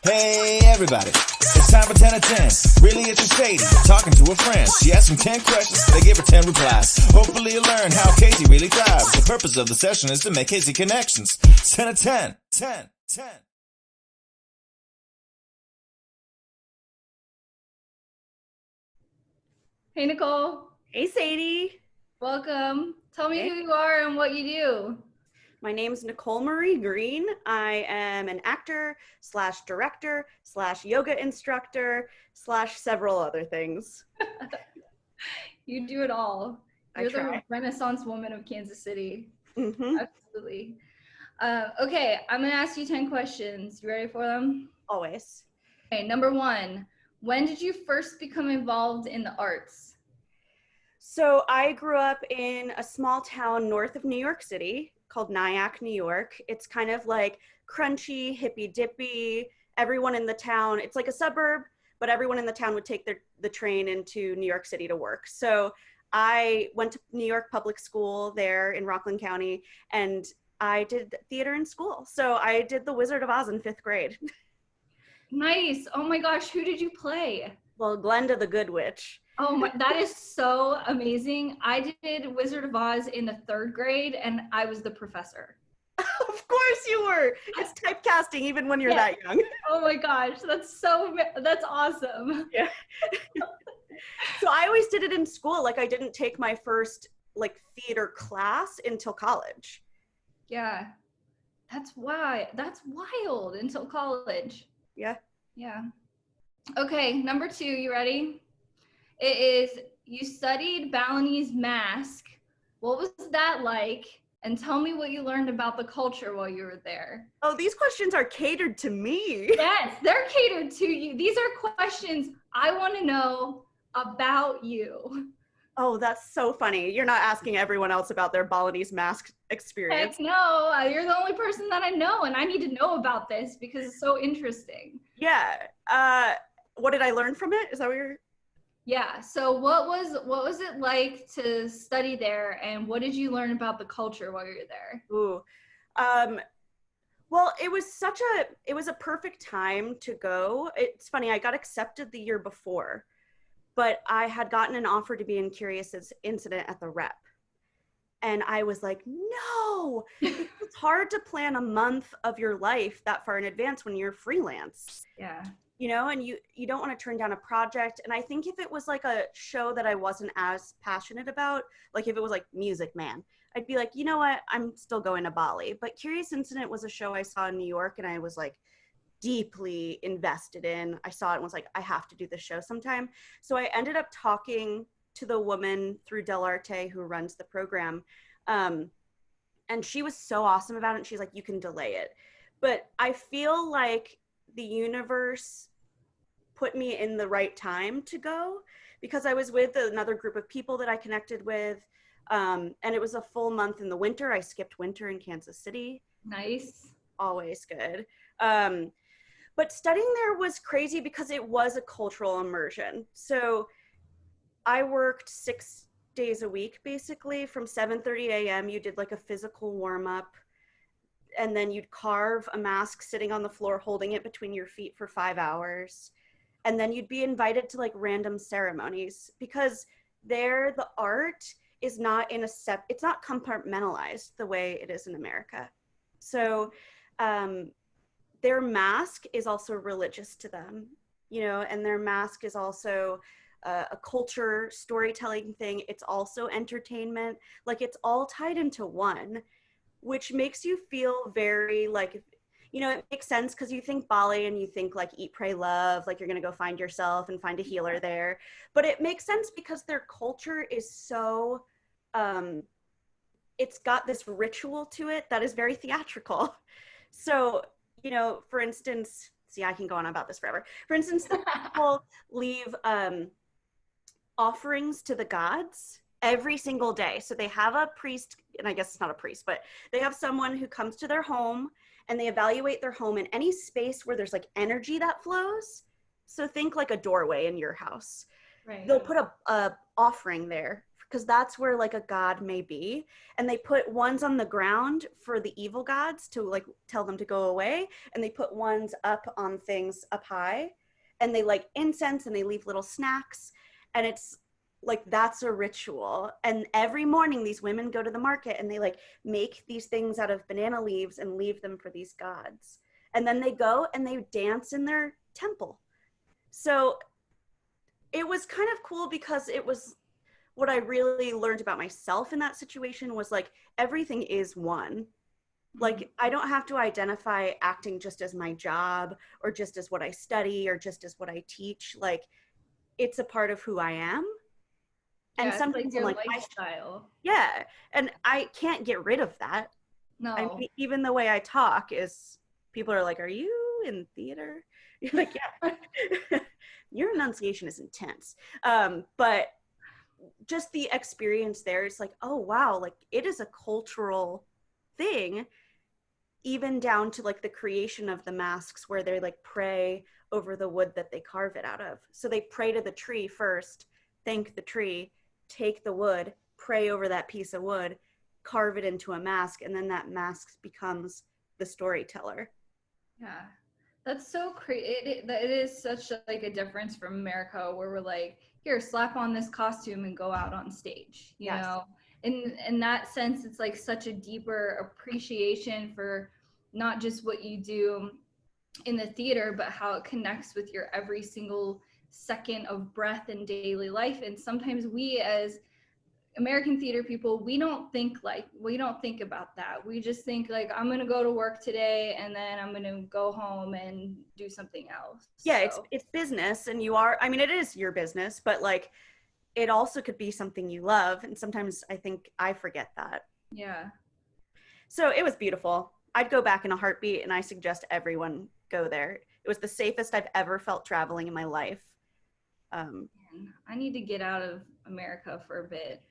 Hey everybody, it's time for 10 of 10. Really it's your Sadie, talking to a friend. She asked him 10 questions, they give her 10 replies. Hopefully you'll learn how Casey really thrives. The purpose of the session is to make Casey connections. 10 of 10, 10, 10. Hey Nicole, Hey Sadie. welcome. Tell me Hey. who you are and what you do. My name's Nicole Marie Green. I am an actor slash director slash yoga instructor slash several other things. You do it all. I You're try. the Renaissance woman of Kansas City. Mm-hmm. Absolutely. Okay, I'm gonna ask you 10 questions. You ready for them? Always. Okay, number one, when did you first become involved in the arts? So I grew up in a small town north of New York City called Nyack, New York. It's kind of like crunchy, hippy dippy. Everyone in the town, it's like a suburb, but everyone in the town would take the train into New York City to work. So I went to New York public school there in Rockland County, and I did theater in school. So I did The Wizard of Oz in 5th grade. Nice. Oh my gosh, who did you play? Well, Glenda the Good Witch. Oh my, that is so amazing. I did Wizard of Oz in the 3rd grade and I was the professor. Of course you were. It's typecasting even when you're Yeah. that young. Oh my gosh, that's awesome. Yeah. So I always did it in school. Like I didn't take my first like theater class until college. Yeah. That's why. That's wild until college. Yeah. Yeah. Okay, number 2, you ready? It is you studied Balinese mask. What was that like? And tell me what you learned about the culture while you were there. Oh, these questions are catered to me. Yes, they're catered to you. These are questions I want to know about you. Oh, that's so funny. You're not asking everyone else about their Balinese mask Heck experience. no, you're the only person that I know, and I need to know about this because it's so interesting. Yeah. What did I learn from it? Is that what you're... Yeah. So what was it like to study there, and what did you learn about the culture while you were there? Ooh. Well, it was a perfect time to go. It's funny, I got accepted the year before, but I had gotten an offer to be in Curious's Incident at the Rep. And I was like, no, it's hard to plan a month of your life that far in advance when you're freelance. Yeah. You know, and you don't want to turn down a project. And I think if it was like a show that I wasn't as passionate about, like if it was like Music Man, I'd be like, you know what, I'm still going to Bali. But Curious Incident was a show I saw in New York and I was like deeply invested in. I saw it and was like, I have to do this show sometime. So I ended up talking to the woman through Del Arte who runs the program. And she was so awesome about it. And she's like, you can delay it. But I feel like the universe put me in the right time to go because I was with another group of people that I connected with. And it was a full month in the winter. I skipped winter in Kansas City. Nice. Always good. But studying there was crazy because it was a cultural immersion. So I worked 6 days a week, basically from 7:30 a.m. You did like a physical warm up, and then you'd carve a mask sitting on the floor, holding it between your feet for 5 hours. And then you'd be invited to like random ceremonies because there the art is not it's not compartmentalized the way it is in America. So their mask is also religious to them, you know, and their mask is also a culture storytelling thing. It's also entertainment. Like it's all tied into one, which makes you feel very like, you know, it makes sense because you think Bali and you think like eat, pray, love, like you're going to go find yourself and find a healer there. But it makes sense because their culture is so, it's got this ritual to it that is very theatrical. So, you know, for instance, see, I can go on about this forever. For instance, the people leave offerings to the gods every single day. So they have a priest, and I guess it's not a priest, but they have someone who comes to their home and they evaluate their home in any space where there's like energy that flows. So think like a doorway in your house. Right. They'll put a offering there because that's where like a god may be. And they put ones on the ground for the evil gods to like tell them to go away. And they put ones up on things up high, and they like incense and they leave little snacks. And it's like, that's a ritual. And every morning these women go to the market and they like make these things out of banana leaves and leave them for these gods. And then they go and they dance in their temple. So it was kind of cool because it was what I really learned about myself in that situation was like, everything is one. Like, I don't have to identify acting just as my job or just as what I study or just as what I teach. Like, it's a part of who I am. And Yeah, sometimes it's like I'm your like, lifestyle. yeah. And I can't get rid of that. No. I mean, even the way I talk is, people are like, are you in theater? You're like, yeah. Your enunciation is intense. But just the experience there, it's like, oh, wow, like it is a cultural thing, even down to like the creation of the masks where they like pray over the wood that they carve it out of. So they pray to the tree first, thank the tree, take the wood, pray over that piece of wood, carve it into a mask, and then that mask becomes the storyteller. Yeah, that's so crazy. It is such like a difference from America, where we're like, here, slap on this costume and go out on stage. You Yes. know, in that sense, it's like such a deeper appreciation for not just what you do in the theater, but how it connects with your every single second of breath in daily life. And sometimes we as American theater people, we don't think about that. We just think like, I'm going to go to work today and then I'm going to go home and do something else. Yeah, So, it's business, and you are, I mean, it is your business, but like it also could be something you love. And sometimes I think I forget that. yeah. So it was beautiful. I'd go back in a heartbeat, and I suggest everyone go there. It was the safest I've ever felt traveling in my life. Man, I need to get out of America for a bit.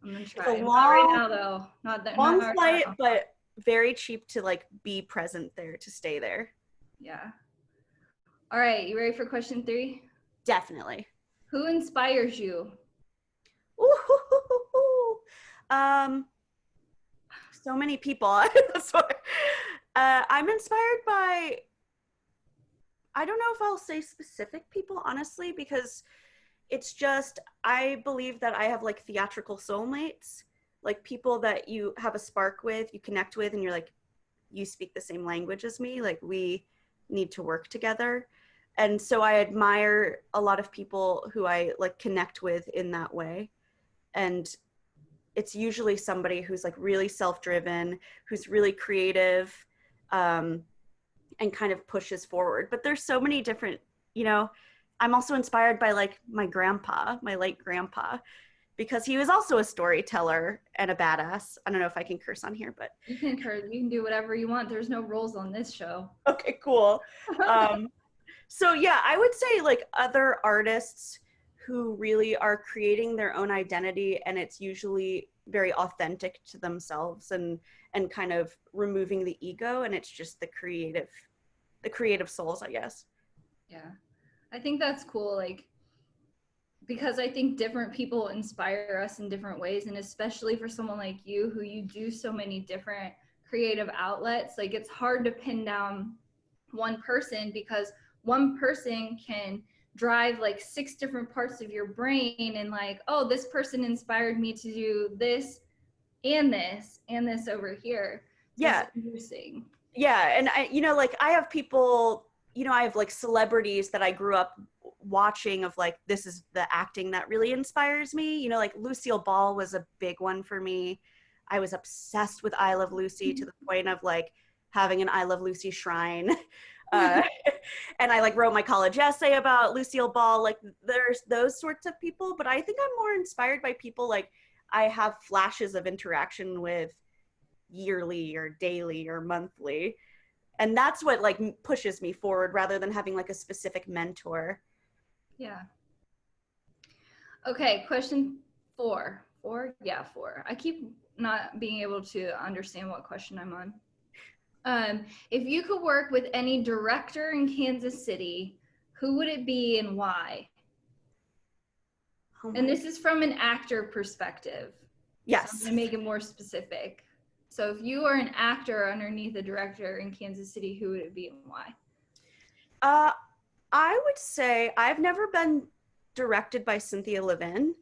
I'm gonna It's try. a Not long, right now though. Not long right flight, now. but very cheap to like be present there, to stay there. Yeah. All right, you ready for question 3? Definitely. Who inspires you? Ooh, so many people. I'm inspired by, I don't know if I'll say specific people, honestly, because it's just, I believe that I have like theatrical soulmates, like people that you have a spark with, you connect with, and you're like, you speak the same language as me, like we need to work together. And so I admire a lot of people who I like connect with in that way. And it's usually somebody who's like really self-driven, who's really creative, and kind of pushes forward. But there's so many different, you know, I'm also inspired by like my grandpa, my late grandpa, because he was also a storyteller and a badass. I don't know if I can curse on here, but You can curse. You can do whatever you want. There's no rules on this show. okay, cool. So yeah, I would say like other artists who really are creating their own identity, and it's usually very authentic to themselves, and kind of removing the ego, and it's just the creative souls, I guess. Yeah. I think that's cool, like, because I think different people inspire us in different ways, and especially for someone like you who you do so many different creative outlets, like it's hard to pin down one person, because one person can drive like 6 different parts of your brain, and like, oh, this person inspired me to do this and this and this over here. So Yeah. it's interesting. Yeah, and I, you know, like I have people, you know, I have like celebrities that I grew up watching, of like, this is the acting that really inspires me. You know, like Lucille Ball was a big one for me. I was obsessed with I Love Lucy to the point of like having an I Love Lucy shrine. And I like wrote my college essay about Lucille Ball. Like there's those sorts of people, but I think I'm more inspired by people like I have flashes of interaction with yearly or daily or monthly. And that's what like pushes me forward, rather than having like a specific mentor. Yeah. Okay, question 4. 4? Yeah, 4. I keep not being able to understand what question I'm on. If you could work with any director in Kansas City, who would it be and why? Oh And my. this is from an actor perspective. So Yes. I'm gonna make it more specific. So if you are an actor underneath a director in Kansas City, who would it be and why? I would say I've never been directed by Cynthia Levin.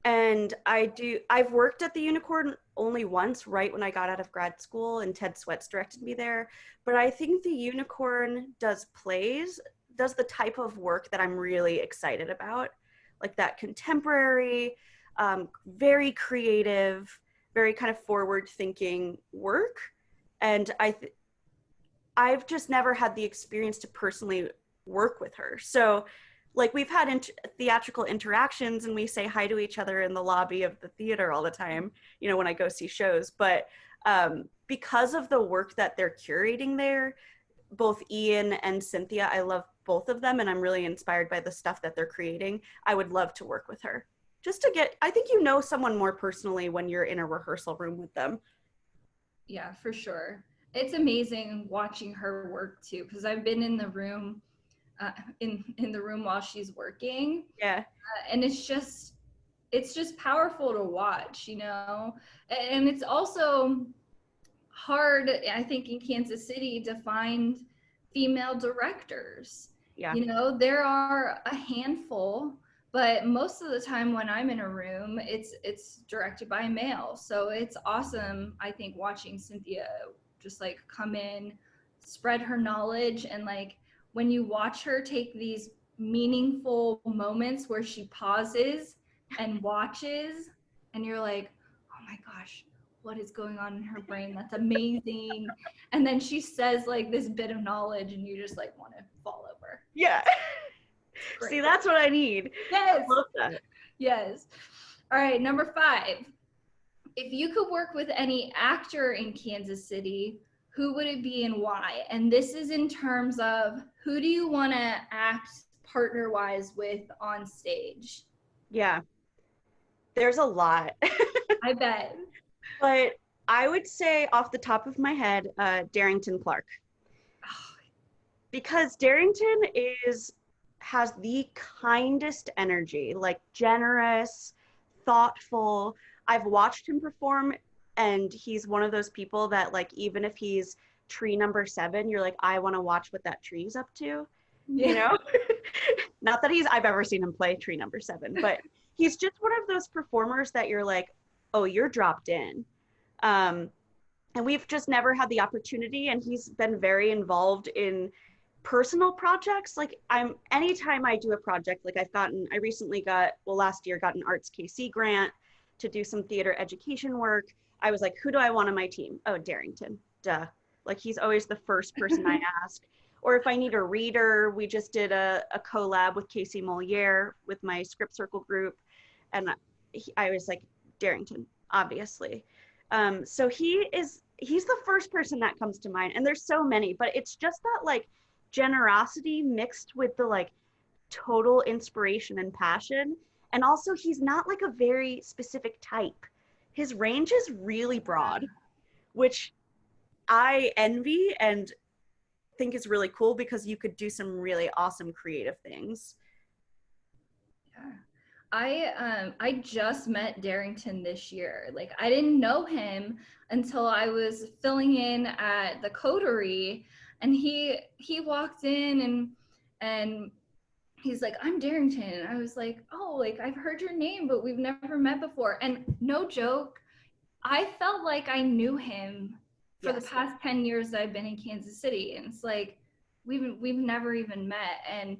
And I've worked at the Unicorn only once, right when I got out of grad school, and Ted Sweats directed me there. But I think the Unicorn does the type of work that I'm really excited about, like that contemporary, very creative, very kind of forward-thinking work. And I've just never had the experience to personally work with her. So like we've had theatrical interactions and we say hi to each other in the lobby of the theater all the time, you know, when I go see shows. But because of the work that they're curating there, both Ian and Cynthia, I love both of them and I'm really inspired by the stuff that they're creating. I would love to work with her. Just to I think you know someone more personally when you're in a rehearsal room with them. Yeah, for sure. It's amazing watching her work too, because I've been in the room, in the room while she's working, Yeah. and it's just powerful to watch, you know. And it's also hard, I think, in Kansas City to find female directors. Yeah. You know, there are a handful, but most of the time when I'm in a room, it's directed by a male. So it's awesome, I think, watching Cynthia just like come in, spread her knowledge, and like when you watch her take these meaningful moments where she pauses and watches, and you're like, oh my gosh, what is going on in her brain? That's amazing. And then she says like this bit of knowledge and you just like want to fall over. Yeah. See, that's what I need. Yes. I love that. Yes. All right, number 5. If you could work with any actor in Kansas City, who would it be and why? And this is in terms of who do you want to act partner-wise with on stage? Yeah. There's a lot. I bet. But I would say off the top of my head, Darrington Clark. Because Darrington has the kindest energy, like generous, thoughtful. I've watched him perform and he's one of those people that like, even if he's tree number 7, you're like, I want to watch what that tree's up to, you know? Not that I've ever seen him play tree number 7, but he's just one of those performers that you're like, oh, you're dropped in. And we've just never had the opportunity, and he's been very involved in personal projects. Like anytime I do a project, like I recently last year got an Arts KC grant to do some theater education work. I was like, who do I want on my team? Oh, Darrington, duh. Like he's always the first person I ask. Or if I need a reader, we just did a collab with Casey Moliere with my script circle group. And I was like, Darrington, obviously. So he's the first person that comes to mind. And there's so many, but it's just that like generosity mixed with the like total inspiration and passion. And also he's not like a very specific type. His range is really broad, which I envy and think is really cool because you could do some really awesome creative things. Yeah. I just met Darrington this year. Like I didn't know him until I was filling in at the Coterie, and he walked in and he's like, I'm Darrington. And I was like, oh, like I've heard your name, but we've never met before. And no joke, I felt like I knew him for the past 10 years that I've been in Kansas City. And it's like, we've never even met. And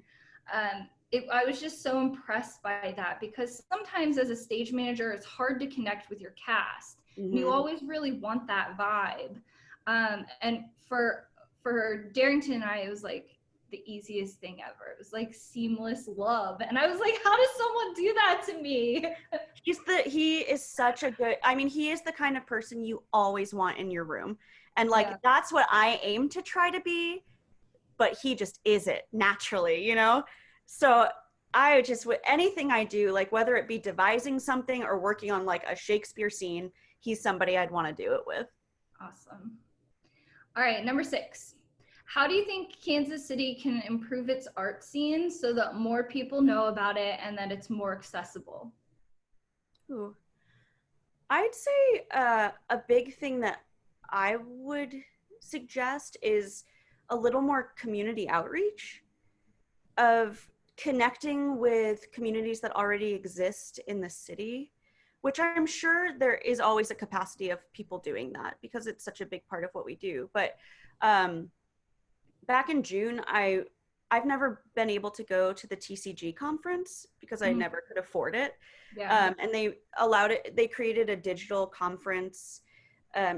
I was just so impressed by that, because sometimes as a stage manager, it's hard to connect with your cast. Mm-hmm. You always really want that vibe. And for Darrington and I, it was like the easiest thing ever. It was like seamless love. And I was like, how does someone do that to me? He is such a good, I mean, he is the kind of person you always want in your room. And like, that's what I aim to try to be, but he just is it naturally, you know? So I just, with anything I do, like whether it be devising something or working on like a Shakespeare scene, he's somebody I'd want to do it with. Awesome. All right, number 6. How do you think Kansas City can improve its art scene so that more people know about it and that it's more accessible? Ooh. I'd say a big thing that I would suggest is a little more community outreach of connecting with communities that already exist in the city, which I'm sure there is always a capacity of people doing that because it's such a big part of what we do. But back in June, I've never been able to go to the TCG conference because I never could afford it. Yeah. And they allowed it, they created a digital conference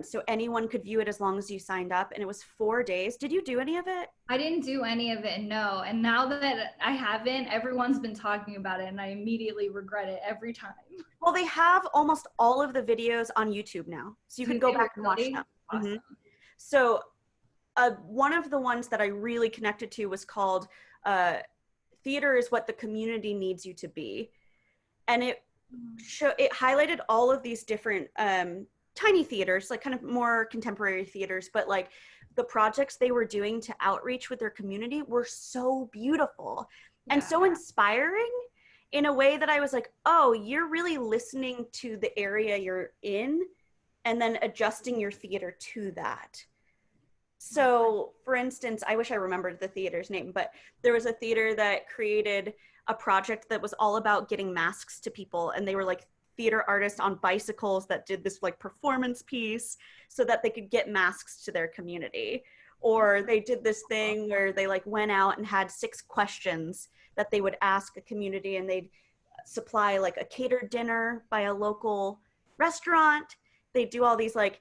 so anyone could view it as long as you signed up. And it was 4 days. Did you do any of it? I didn't do any of it, no. And now that I haven't, everyone's been talking about it and I immediately regret it every time. Well, they have almost all of the videos on YouTube now. So you can go back and watch them. Awesome. So one of the ones that I really connected to was called Theater is What the Community Needs You to Be. And it highlighted all of these different tiny theaters, like kind of more contemporary theaters, but like the projects they were doing to outreach with their community were so beautiful and so inspiring in a way that I was like, oh, you're really listening to the area you're in and then adjusting your theater to that. So for instance, I wish I remembered the theater's name, but there was a theater that created a project that was all about getting masks to people. And they were like theater artists on bicycles that did this like performance piece so that they could get masks to their community. Or they did this thing where they like went out and had 6 questions that they would ask a community, and they'd supply like a catered dinner by a local restaurant. They'd do all these like,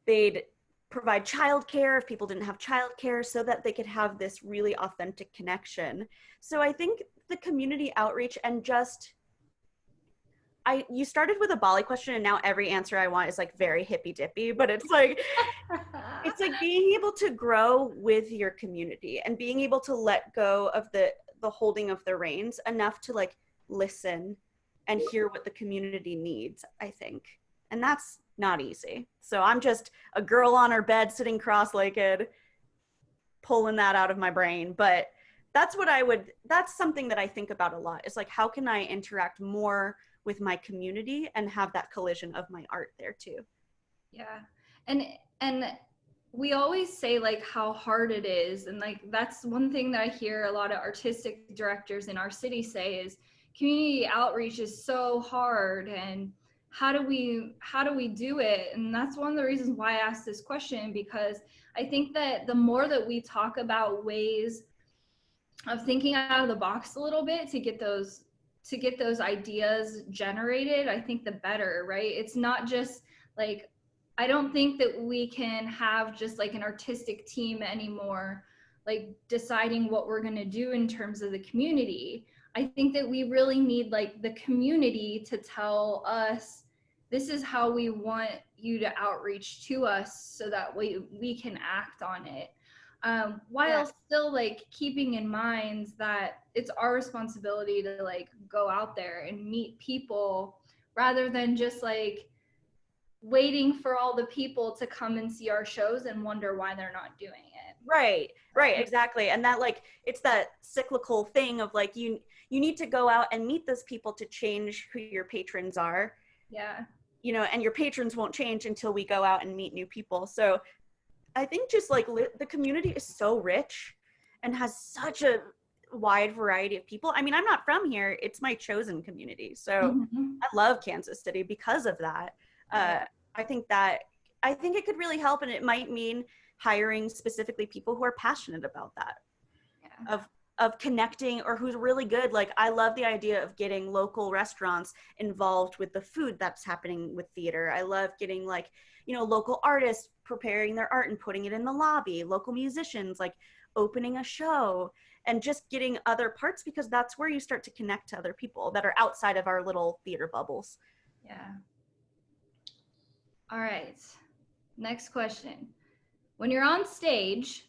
they'd provide childcare if people didn't have childcare so that they could have this really authentic connection. So I think the community outreach and just, you started with a Bali question and now every answer I want is like very hippy dippy, but it's like being able to grow with your community and being able to let go of the holding of the reins enough to like listen and hear what the community needs, I think. And that's not easy. So I'm just a girl on her bed sitting cross-legged, pulling that out of my brain. But that's something that I think about a lot, is like, how can I interact more with my community and have that collision of my art there too? Yeah. And we always say like how hard it is. And like, that's one thing that I hear a lot of artistic directors in our city say is community outreach is so hard. And how do we do it? And that's one of the reasons why I asked this question, because I think that the more that we talk about ways of thinking out of the box a little bit to get those ideas generated, I think the better, right? It's not just like, I don't think that we can have just like an artistic team anymore, like deciding what we're going to do in terms of the community. I think that we really need like the community to tell us, this is how we want you to outreach to us so that we can act on it. While still like keeping in mind that it's our responsibility to like go out there and meet people rather than just like waiting for all the people to come and see our shows and wonder why they're not doing it. Right, exactly. And that like, it's that cyclical thing of like, you need to go out and meet those people to change who your patrons are. Yeah. You know, and your patrons won't change until we go out and meet new people. So I think just like the community is so rich and has such a wide variety of people. I mean, I'm not from here. It's my chosen community. So I love Kansas City because of that. I think it could really help, and it might mean hiring specifically people who are passionate about that, of connecting, or who's really good. Like, I love the idea of getting local restaurants involved with the food that's happening with theater. I love getting like, you know, local artists preparing their art and putting it in the lobby, local musicians like opening a show, and just getting other parts, because that's where you start to connect to other people that are outside of our little theater bubbles. Yeah. All right. Next question. When you're on stage,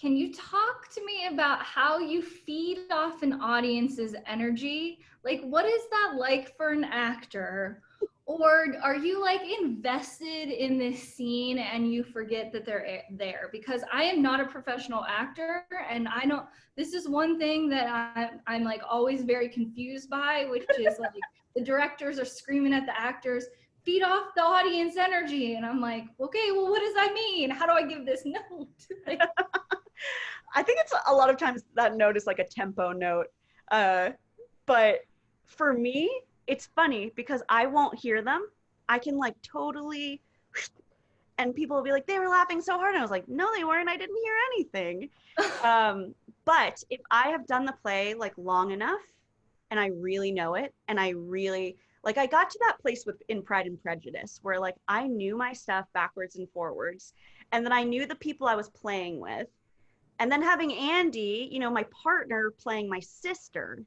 can you talk to me about how you feed off an audience's energy? Like, what is that like for an actor? Or are you like invested in this scene and you forget that they're there? Because I am not a professional actor, and I don't, this is one thing that I'm like always very confused by, which is like the directors are screaming at the actors, feed off the audience energy. And I'm like, okay, well, what does that mean? How do I give this note? Like, I think it's a lot of times that note is like a tempo note. But for me, it's funny because I won't hear them. I can like totally, and people will be like, they were laughing so hard. And I was like, no, they weren't. I didn't hear anything. But if I have done the play like long enough and I really know it, and I really, like I got to that place in Pride and Prejudice where like I knew my stuff backwards and forwards. And then I knew the people I was playing with. And then having Andy, you know, my partner playing my sister,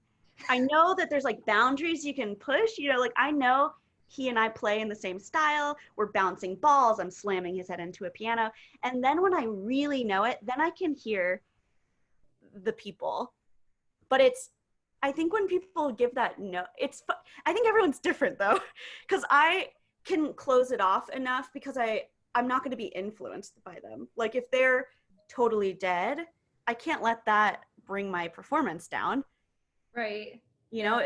I know that there's like boundaries you can push, you know, like I know he and I play in the same style. We're bouncing balls. I'm slamming his head into a piano. And then when I really know it, then I can hear the people. But I think when people give that note, I think everyone's different though, because I can close it off enough because I'm not going to be influenced by them. Like if they're totally dead, I can't let that bring my performance down. right. You know,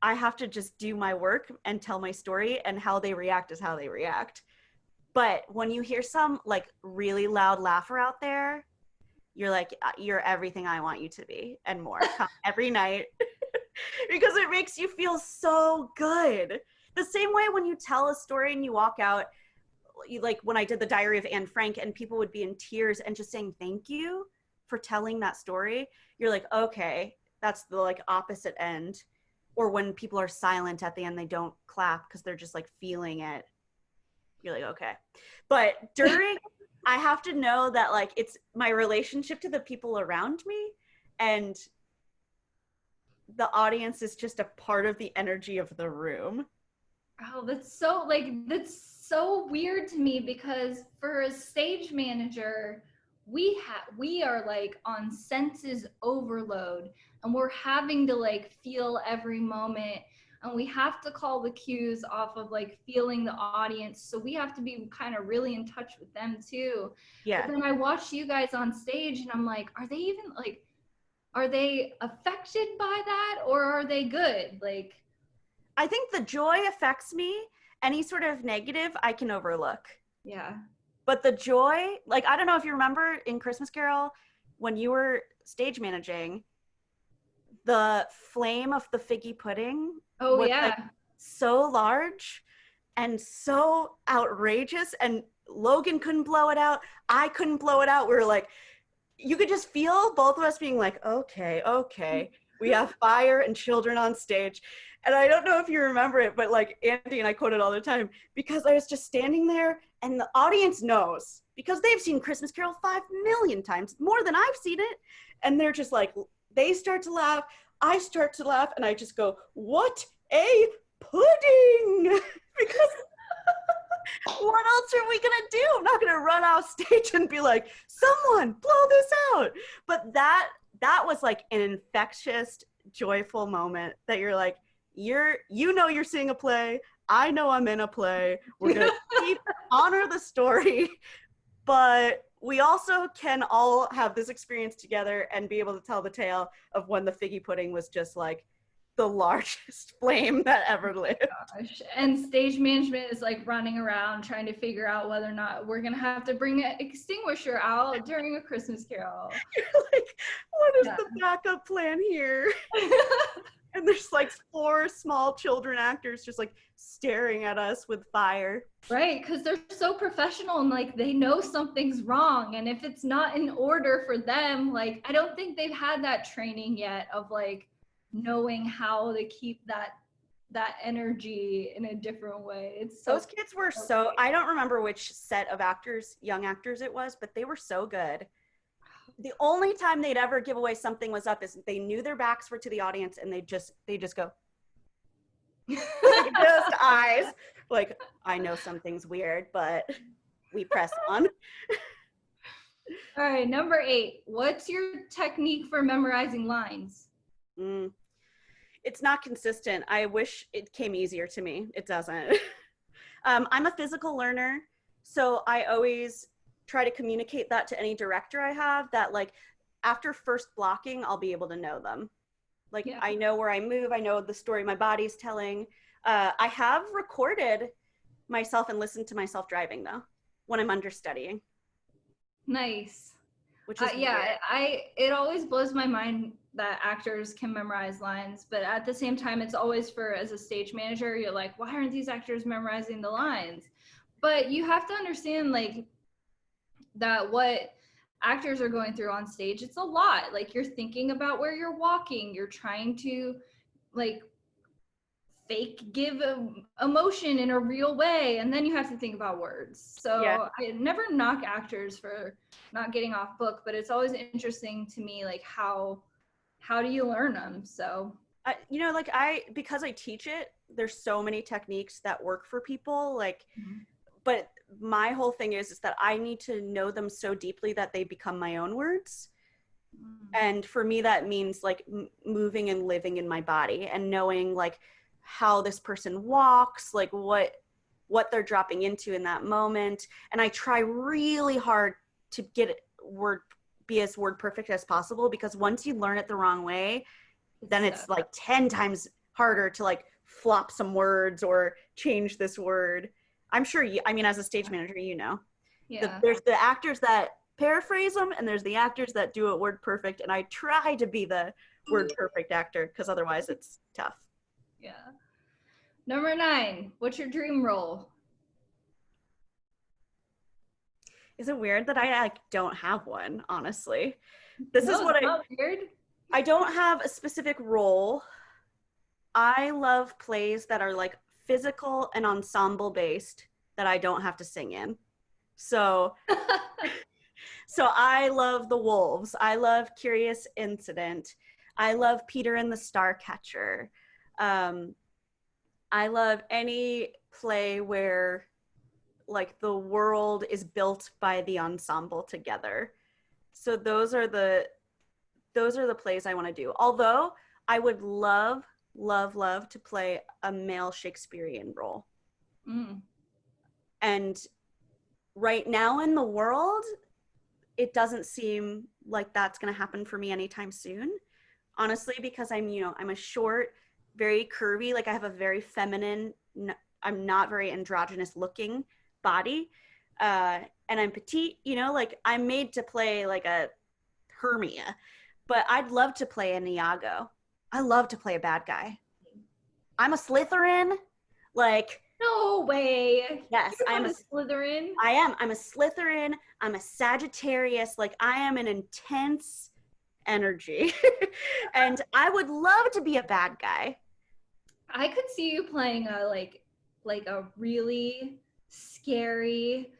I have to just do my work and tell my story, and how they react is how they react. But when you hear some like really loud laugher out there, you're like, you're everything I want you to be and more. Come every night because it makes you feel so good. The same way when you tell a story and you walk out, like when I did the Diary of Anne Frank and people would be in tears and just saying thank you for telling that story, you're like, okay, that's the like opposite end. Or when people are silent at the end, they don't clap because they're just like feeling it. You're like, okay. But during, I have to know that like it's my relationship to the people around me, and the audience is just a part of the energy of the room. Oh, that's so weird to me, because for a stage manager, we are like on senses overload, and we're having to like feel every moment, and we have to call the cues off of like feeling the audience, so we have to be kind of really in touch with them too. Yeah. But then I watch you guys on stage and I'm like, are they affected by that, or are they good? Like, I think the joy affects me. Any sort of negative I can overlook. yeah. But the joy, like, I don't know if you remember in Christmas Carol, when you were stage managing, the flame of the figgy pudding Oh was yeah. like so large and so outrageous, and Logan couldn't blow it out. I couldn't blow it out. We were like, you could just feel both of us being like, okay, we have fire and children on stage. And I don't know if you remember it, but like Andy and I quote it all the time, because I was just standing there and the audience knows, because they've seen Christmas Carol 5 million times, more than I've seen it. And they're just like, they start to laugh, I start to laugh, and I just go, what a pudding! Because what else are we gonna do? I'm not gonna run off stage and be like, someone blow this out. But that was like an infectious, joyful moment that you're like, you're seeing a play. I know I'm in a play. We're gonna honor the story, but we also can all have this experience together and be able to tell the tale of when the figgy pudding was just like the largest flame that ever lived. Gosh. And stage management is like running around trying to figure out whether or not we're gonna have to bring an extinguisher out during a Christmas Carol. You're like, what is the backup plan here? And there's like 4 small children actors just like staring at us with fire. Right, because they're so professional and like they know something's wrong, and if it's not in order for them, like I don't think they've had that training yet of like knowing how to keep that energy in a different way. It's so, those kids were so, I don't remember which set of actors, young actors it was, but they were so good. The only time they'd ever give away something was up is they knew their backs were to the audience, and they just go like, just eyes like, I know something's weird, but we press on. All right, number 8. What's your technique for memorizing lines? It's not consistent. I wish it came easier to me. It doesn't. I'm a physical learner, so I always try to communicate that to any director I have, that like after first blocking, I'll be able to know them. Like I know where I move, I know the story my body's telling. I have recorded myself and listened to myself driving though, when I'm understudying. Nice. Which is yeah, it always blows my mind that actors can memorize lines, but at the same time, it's always as a stage manager, you're like, why aren't these actors memorizing the lines? But you have to understand like that what actors are going through on stage, it's a lot. Like you're thinking about where you're walking, you're trying to like give emotion in a real way, and then you have to think about words. So I never knock actors for not getting off book, but it's always interesting to me like how do you learn them? So you know, like because I teach it, there's so many techniques that work for people, like but my whole thing is that I need to know them so deeply that they become my own words. And for me that means like moving and living in my body and knowing like how this person walks, like what they're dropping into in that moment. And I try really hard to be as word perfect as possible, because once you learn it the wrong way, then it's like 10 times harder to like flop some words or change this word. I'm sure I mean, as a stage manager, you know, there's the actors that paraphrase them and there's the actors that do it word perfect. And I try to be the word perfect actor, because otherwise it's tough. Yeah. Number 9, what's your dream role? Is it weird that I like don't have one, honestly? This is what weird. I don't have a specific role. I love plays that are like physical and ensemble based that I don't have to sing in. So so I love The Wolves. I love Curious Incident. I love Peter and the Starcatcher. I love any play where like the world is built by the ensemble together. So those are the plays I want to do. Although I would love to play a male Shakespearean role. And right now in the world, it doesn't seem like that's going to happen for me anytime soon. Honestly, because I'm a short, very curvy, like I have a very feminine, I'm not very androgynous looking body. And I'm petite, you know, like I'm made to play like a Hermia, but I'd love to play a Iago. I love to play a bad guy. I'm a Slytherin. Like, no way. Yes, I'm a Slytherin. I am. I'm a Slytherin. I'm a Sagittarius. Like, I am an intense energy. And I would love to be a bad guy. I could see you playing a a really scary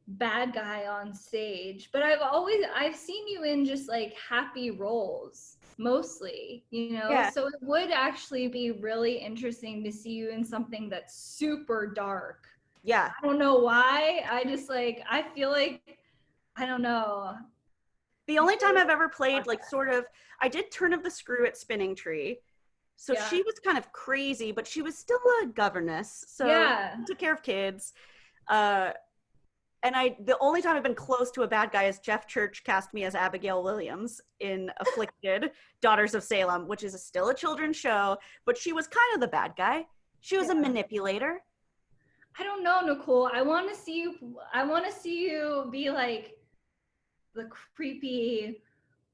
bad guy on stage, but I've seen you in just like happy roles mostly, you know. So it would actually be really interesting to see you in something that's super dark. I don't know why. I just like, I feel like, I don't know. The only time I've ever played like sort of, I did Turn of the Screw at Spinning Tree. So she was kind of crazy, but she was still a governess. So took care of kids. And the only time I've been close to a bad guy is Jeff Church cast me as Abigail Williams in Afflicted, Daughters of Salem, which is still a children's show, but she was kind of the bad guy. She was a manipulator. I don't know, Nicole. I want to see you be like the creepy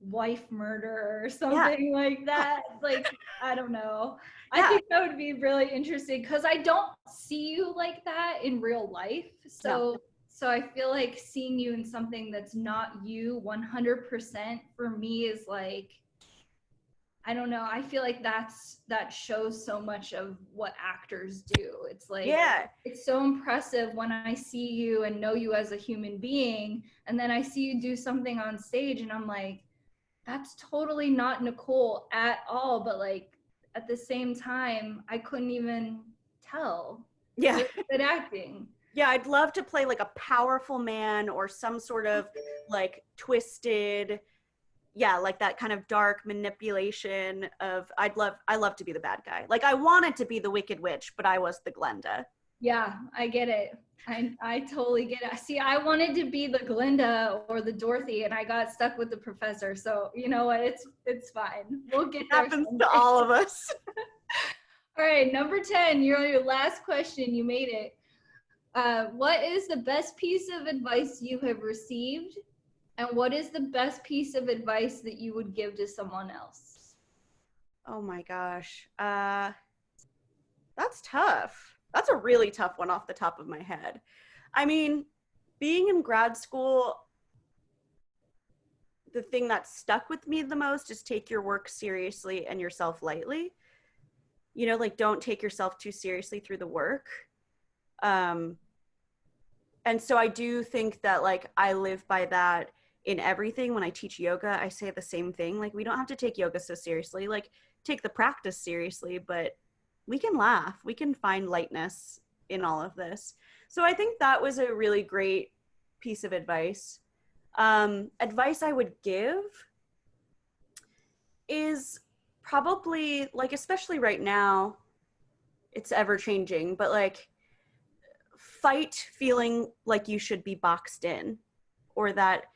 wife murderer or something like that. Like, I don't know. I think that would be really interesting because I don't see you like that in real life. So I feel like seeing you in something that's not you 100% for me is like, I don't know. I feel like that shows so much of what actors do. It's like, it's so impressive when I see you and know you as a human being, and then I see you do something on stage and I'm like, that's totally not Nicole at all. But like at the same time, I couldn't even tell. You're good acting. Yeah, I'd love to play like a powerful man or some sort of like twisted, like that kind of dark manipulation of, I love to be the bad guy. Like I wanted to be the Wicked Witch, but I was the Glenda. Yeah, I get it. I totally get it. See, I wanted to be the Glinda or the Dorothy, and I got stuck with the professor. So you know what? It's fine. We'll get It there happens someday. to all of us. All right, number 10. You're on your last question. You made it. What is the best piece of advice you have received, and what is the best piece of advice that you would give to someone else? Oh my gosh. That's tough. That's a really tough one off the top of my head. I mean, being in grad school, the thing that stuck with me the most is take your work seriously and yourself lightly. You know, like don't take yourself too seriously through the work. And so I do think that like I live by that in everything. When I teach yoga, I say the same thing. Like we don't have to take yoga so seriously. Like take the practice seriously, but we can laugh. We can find lightness in all of this. So I think that was a really great piece of advice. Advice I would give is probably like, especially right now, it's ever changing, but like fight feeling like you should be boxed in, or that,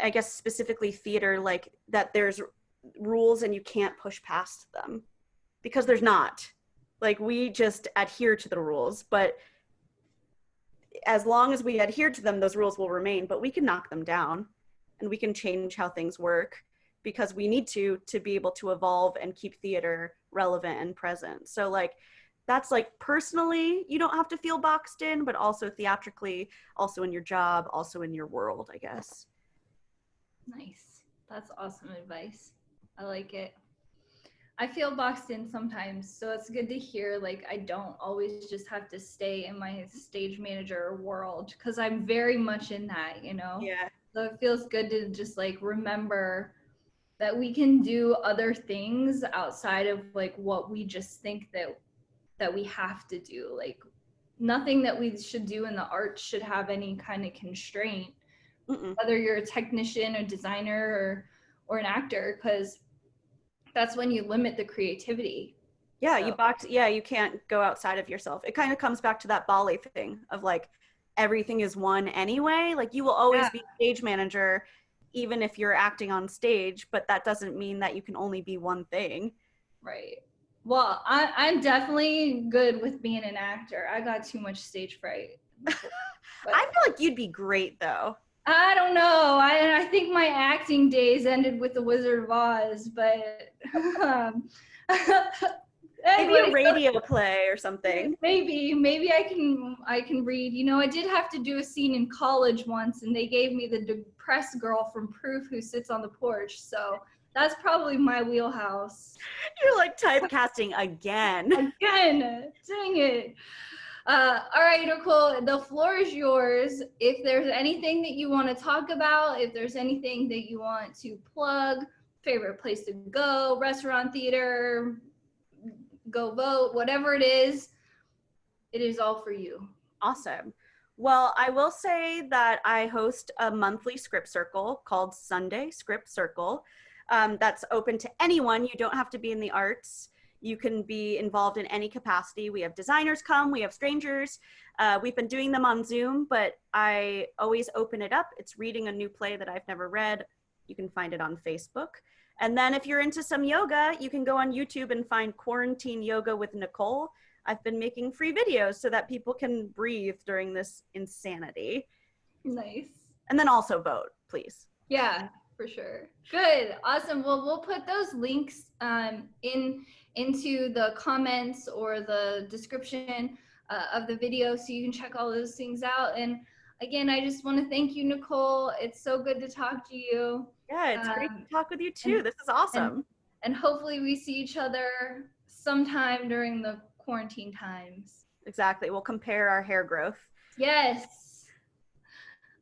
I guess specifically theater, like that there's rules and you can't push past them, because there's not. Like we just adhere to the rules, but as long as we adhere to them, those rules will remain, but we can knock them down and we can change how things work, because we need to be able to evolve and keep theater relevant and present. So like, that's like personally, you don't have to feel boxed in, but also theatrically, also in your job, also in your world, I guess. Nice. That's awesome advice. I like it. I feel boxed in sometimes, so it's good to hear like I don't always just have to stay in my stage manager world, because I'm very much in that, you know? Yeah. So it feels good to just like remember that we can do other things outside of like what we just think that we have to do. Like nothing that we should do in the arts should have any kind of constraint. Mm-mm. Whether you're a technician, a designer, or an actor, because that's when you limit the creativity. Yeah, So, you can't go outside of yourself. It kind of comes back to that Bali thing of like, everything is one anyway. Like you will always yeah, be stage manager, even if you're acting on stage, but that doesn't mean that you can only be one thing. right. Well, I'm definitely good with being an actor. I got too much stage fright. But I feel like you'd be great though. I don't know. I think my acting days ended with The Wizard of Oz, but Maybe a anyway, radio play or something. maybe I can read. You know, I did have to do a scene in college once, and they gave me the depressed girl from Proof who sits on the porch. So that's probably my wheelhouse. You're like typecasting again. Again, dang it. All right, Nicole, the floor is yours. If there's anything that you want to talk about, if there's anything that you want to plug, favorite place to go, restaurant, theater, go vote, whatever it is all for you. Awesome. Well, I will say that I host a monthly script circle called Sunday Script Circle. That's open to anyone. You don't have to be in the arts. You can be involved in any capacity. We have designers come, we have strangers. We've been doing them on Zoom, but I always open it up. It's reading a new play that I've never read. You can find it on Facebook. And then if you're into some yoga, you can go on YouTube and find Quarantine Yoga with Nicole. I've been making free videos so that people can breathe during this insanity. Nice. And then also vote, please. Yeah, for sure. Good. Awesome. Well, we'll put those links into the comments or the description of the video, so you can check all those things out. And again, I just want to thank you, Nicole. It's so good to talk to you. Yeah, it's great to talk with you too. This is awesome. And hopefully we see each other sometime during the quarantine times. Exactly. We'll compare our hair growth. Yes.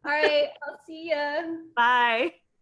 All right. I'll see ya. Bye.